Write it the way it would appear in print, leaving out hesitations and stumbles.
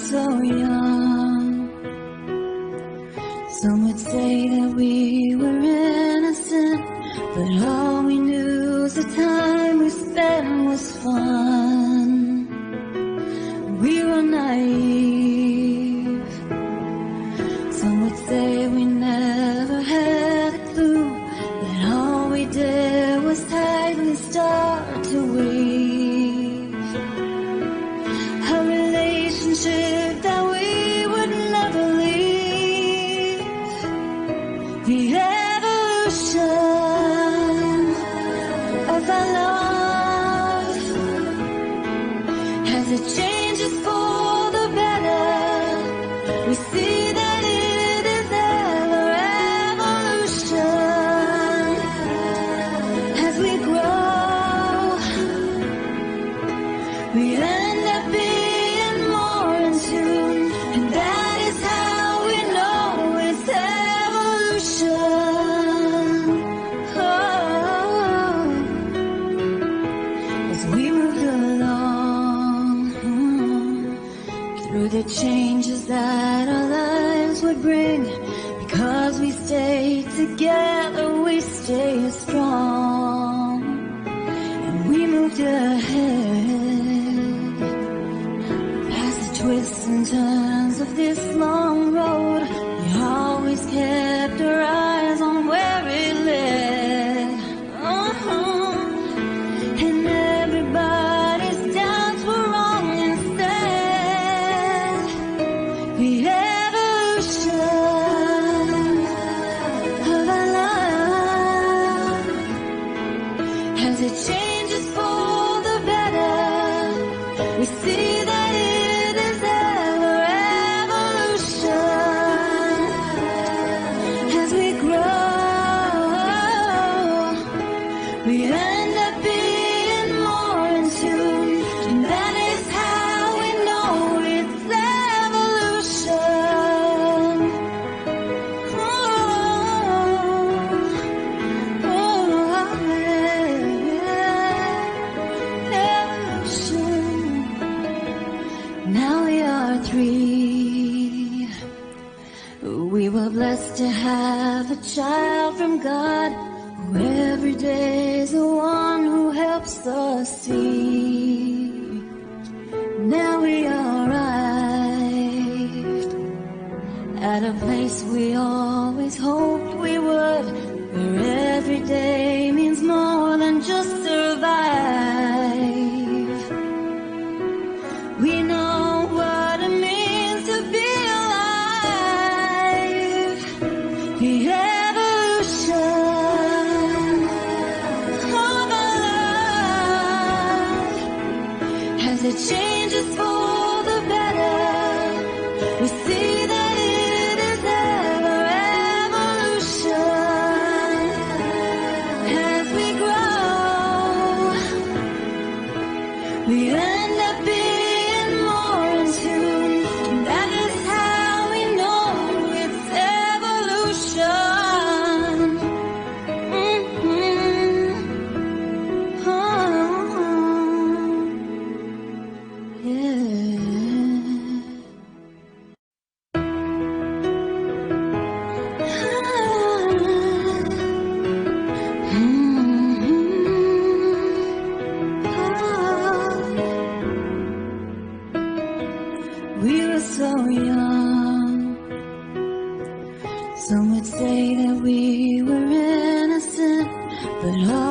so young. Some would say that we were innocent, but all we knew was the time we spent was fun. We were naive. Some would say we never had a clue that all we did was tightly start to weave a relationship that we would never leave. The evolution of our love, as it changes for the better, we see that it is ever evolution. As we grow, we end up being more in tune, and that is how we know it's evolution. Oh, as we moved along through the changes that our lives would bring, because we stay together, we stay strong, and we moved ahead past the twists and turns of this long road. We always kept our eyes on where it led. And everybody's doubts were wrong instead. The evolution of our love, as it changes for the better, we see that it is ever evolution. As we grow, we end up being more in tune, and that is how we know it's evolution. Evolution. Now we are three. We were blessed to have a child from God, who every day is the one who helps us see. Now we arrived at a place we always hoped we would, where every day means more than just survive. We know what it means to be alive. The evolution of our love, as it changes for the better, we see that it is ever evolution. As we grow, we end up being more in tune, and that is how we know it's evolution. Oh, yeah. We were so young. Some would say that we were innocent, but all